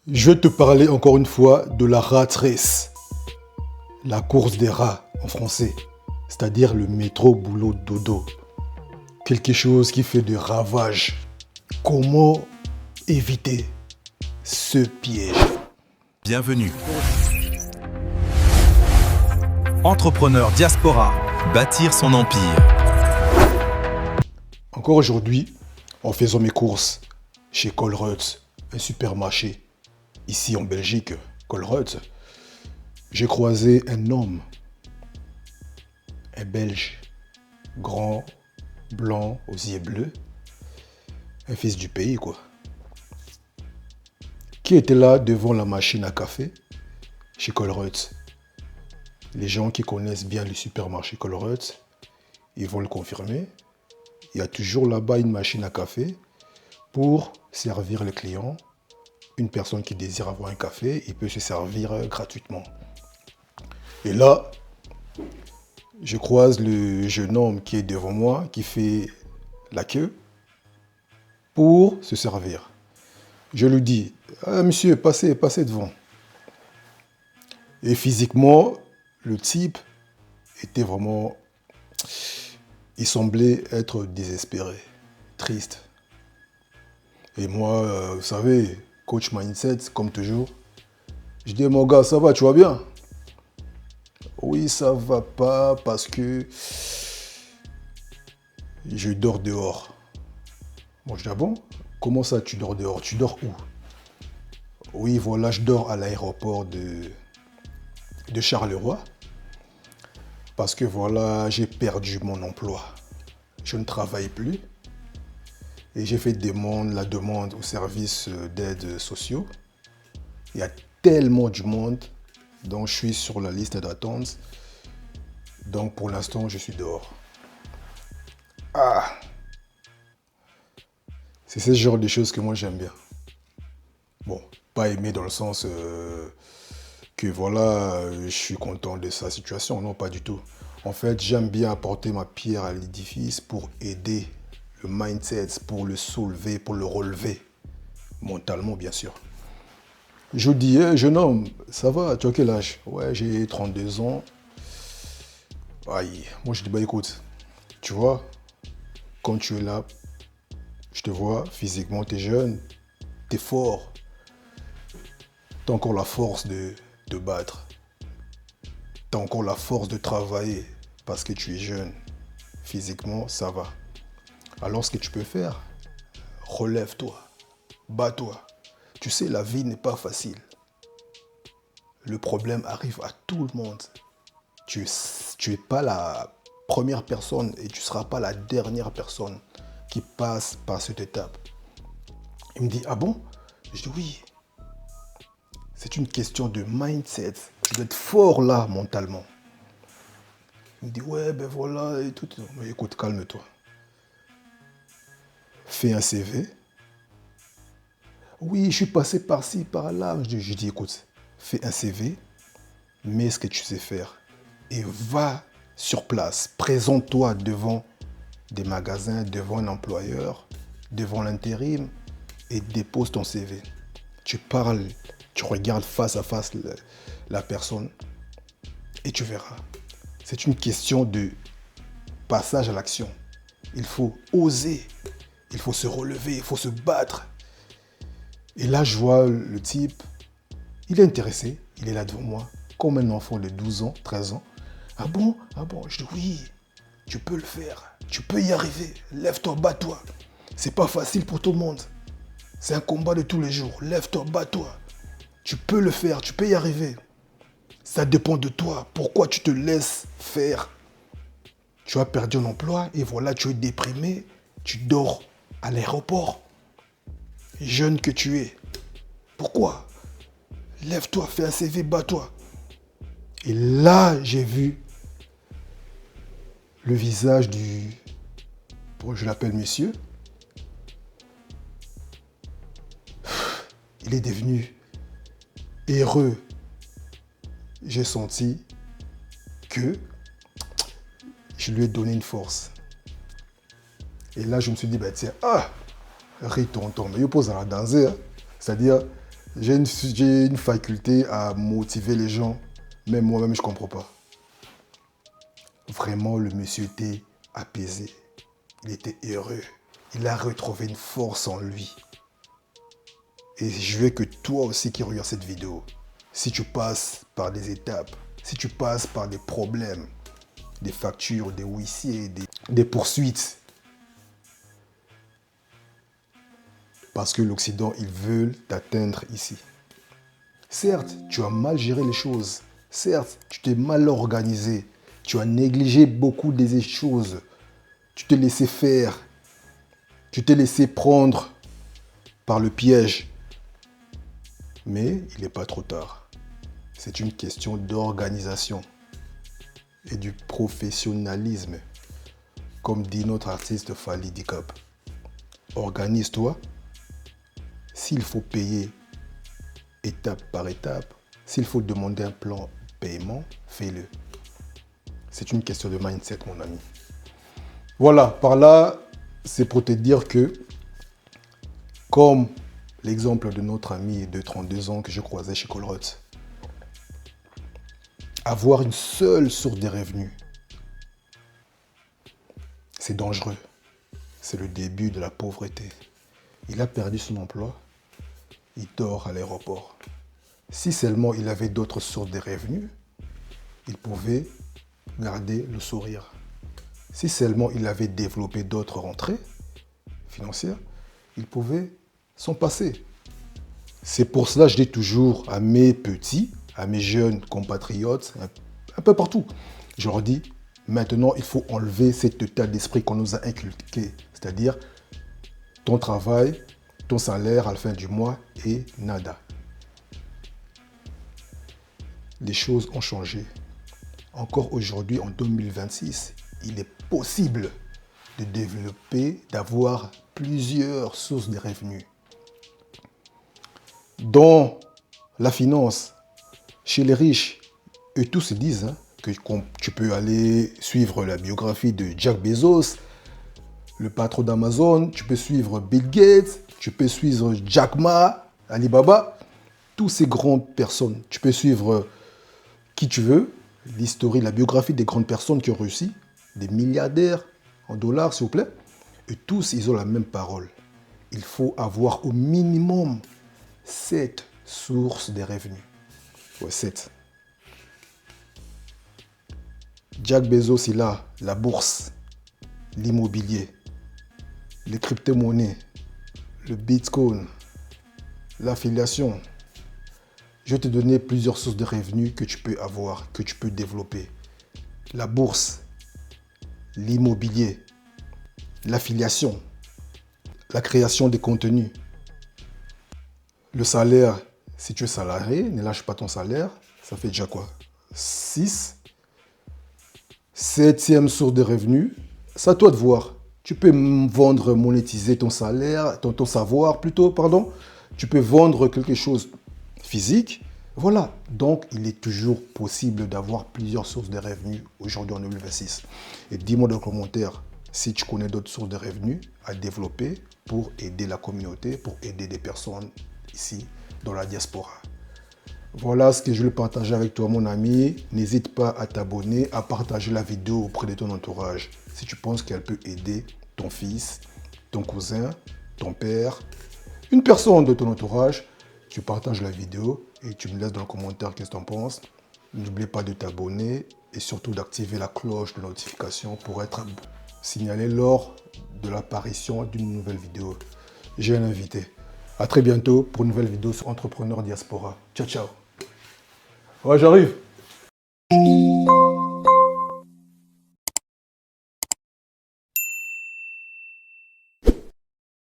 Je vais te parler encore une fois de la rat race, la course des rats en français, c'est-à-dire le métro boulot dodo. Quelque chose qui fait des ravages. Comment éviter ce piège? Bienvenue. Entrepreneur diaspora, bâtir son empire. Encore aujourd'hui, en faisant mes courses chez Colruyt, un supermarché ici en Belgique, Colruyt, j'ai croisé un homme, un Belge, grand, blanc, aux yeux bleus, un fils du pays quoi, qui était là devant la machine à café chez Colruyt. Les gens qui connaissent bien le supermarché Colruyt, ils vont le confirmer. Il y a toujours là-bas une machine à café pour servir le client. Une personne qui désire avoir un café, il peut se servir gratuitement. Et là, je croise le jeune homme qui est devant moi, qui fait la queue pour se servir. Je lui dis, ah, monsieur, passez devant. Et physiquement, le type était vraiment... Il semblait être désespéré, triste. Et moi, vous savez, coach mindset, comme toujours, je dis, mon gars, ça va, tu vas bien? Oui, ça va pas parce que je dors dehors. Moi, je dis, ah bon? Comment ça, tu dors dehors? Tu dors où? Oui, voilà, je dors à l'aéroport de Charleroi. Parce que voilà, j'ai perdu mon emploi. Je ne travaille plus. Et j'ai fait la demande au service d'aide sociaux. Il y a tellement du monde, donc je suis sur la liste d'attente. Donc pour l'instant, je suis dehors. Ah! C'est ce genre de choses que moi j'aime bien. Bon, pas aimer dans le sens que voilà, je suis content de sa situation. Non, pas du tout. En fait, j'aime bien apporter ma pierre à l'édifice pour aider le mindset, pour le soulever, pour le relever. Mentalement, bien sûr. Je dis, hey, jeune homme, ça va, tu as quel âge? Ouais, j'ai 32 ans. Aïe, moi je dis, bah écoute, tu vois, quand tu es là, je te vois, physiquement, tu es jeune, tu es fort. Tu as encore la force de te battre. Tu as encore la force de travailler parce que tu es jeune. Physiquement, ça va. Alors ce que tu peux faire, relève-toi, bats-toi. Tu sais, la vie n'est pas facile. Le problème arrive à tout le monde. Tu es pas la première personne et tu ne seras pas la dernière personne qui passe par cette étape. Il me dit, ah bon? Je dis oui. C'est une question de mindset. Tu dois être fort là, mentalement. Il me dit, ouais, ben voilà, et tout. Mais écoute, calme-toi. Fais un CV. Oui, je suis passé par-ci, par-là. Je dis, écoute, fais un CV, mets ce que tu sais faire et va sur place. Présente-toi devant des magasins, devant un employeur, devant l'intérim et dépose ton CV. Tu parles, tu regardes face à face la personne et tu verras. C'est une question de passage à l'action. Il faut oser, il faut se relever, il faut se battre. Et là, je vois le type, il est intéressé, il est là devant moi, comme un enfant de 12 ans, 13 ans. Ah bon? Ah bon? Je dis oui, tu peux le faire, tu peux y arriver, lève-toi, bats-toi. C'est pas facile pour tout le monde. C'est un combat de tous les jours, lève-toi, bats-toi. Tu peux le faire, tu peux y arriver. Ça dépend de toi, pourquoi tu te laisses faire? Tu as perdu un emploi et voilà, tu es déprimé, tu dors à l'aéroport. Jeune que tu es. Pourquoi? Lève-toi, fais un CV, bats-toi. Et là, j'ai vu le visage je l'appelle monsieur. Il est devenu heureux. J'ai senti que je lui ai donné une force. Et là, je me suis dit, bah tiens, ris tonton, mais il pose à la danser. Hein. C'est-à-dire, J'ai une faculté à motiver les gens. Même moi-même, je ne comprends pas. Vraiment, le monsieur était apaisé. Il était heureux. Il a retrouvé une force en lui. Et je veux que toi aussi qui regardes cette vidéo, si tu passes par des étapes, si tu passes par des problèmes, des factures, des huissiers, des poursuites, parce que l'Occident, ils veulent t'atteindre ici. Certes, tu as mal géré les choses. Certes, tu t'es mal organisé. Tu as négligé beaucoup des choses. Tu t'es laissé faire. Tu t'es laissé prendre par le piège. Mais il n'est pas trop tard. C'est une question d'organisation et du professionnalisme. Comme dit notre artiste Fally Dicap. Organise-toi. S'il faut payer étape par étape, s'il faut demander un plan paiement, fais-le. C'est une question de mindset, mon ami. Voilà, par là, c'est pour te dire que, comme l'exemple de notre ami de 32 ans que je croisais chez Colruyt, avoir une seule source de revenus, c'est dangereux. C'est le début de la pauvreté. Il a perdu son emploi, il dort à l'aéroport. Si seulement il avait d'autres sources de revenus, il pouvait garder le sourire. Si seulement il avait développé d'autres rentrées financières, il pouvait s'en passer. C'est pour cela que je dis toujours à mes petits, à mes jeunes compatriotes, un peu partout, je leur dis, maintenant il faut enlever cet état d'esprit qu'on nous a inculqué. C'est-à-dire, ton travail, ton salaire à la fin du mois et nada. Les choses ont changé. Encore aujourd'hui, en 2026, il est possible de développer, d'avoir plusieurs sources de revenus. Dans la finance, chez les riches, eux tous se disent que tu peux aller suivre la biographie de Jeff Bezos, le patron d'Amazon, tu peux suivre Bill Gates, tu peux suivre Jack Ma, Alibaba, tous ces grandes personnes. Tu peux suivre qui tu veux, l'historique, la biographie des grandes personnes qui ont réussi, des milliardaires en dollars, s'il vous plaît. Et tous, ils ont la même parole. Il faut avoir au minimum 7 sources de revenus. Ouais, 7. Jack Bezos, il a la bourse, l'immobilier, les crypto-monnaies, le bitcoin, l'affiliation. Je vais te donner plusieurs sources de revenus que tu peux avoir, que tu peux développer. La bourse, l'immobilier, l'affiliation, la création des contenus, le salaire. Si tu es salarié, ne lâche pas ton salaire. Ça fait déjà quoi? 6. 7e source de revenus. C'est à toi de voir. Tu peux vendre, monétiser ton salaire, ton savoir plutôt, pardon. Tu peux vendre quelque chose physique. Voilà. Donc, il est toujours possible d'avoir plusieurs sources de revenus aujourd'hui en 2026. Et dis-moi dans les commentaires si tu connais d'autres sources de revenus à développer pour aider la communauté, pour aider des personnes ici dans la diaspora. Voilà ce que je voulais partager avec toi, mon ami. N'hésite pas à t'abonner, à partager la vidéo auprès de ton entourage. Si tu penses qu'elle peut aider ton fils, ton cousin, ton père, une personne de ton entourage, tu partages la vidéo et tu me laisses dans le commentaire qu'est-ce que tu en penses. N'oublie pas de t'abonner et surtout d'activer la cloche de notification pour être signalé lors de l'apparition d'une nouvelle vidéo. J'ai un invité. À très bientôt pour une nouvelle vidéo sur Entrepreneur Diaspora. Ciao, ciao. Ouais, j'arrive.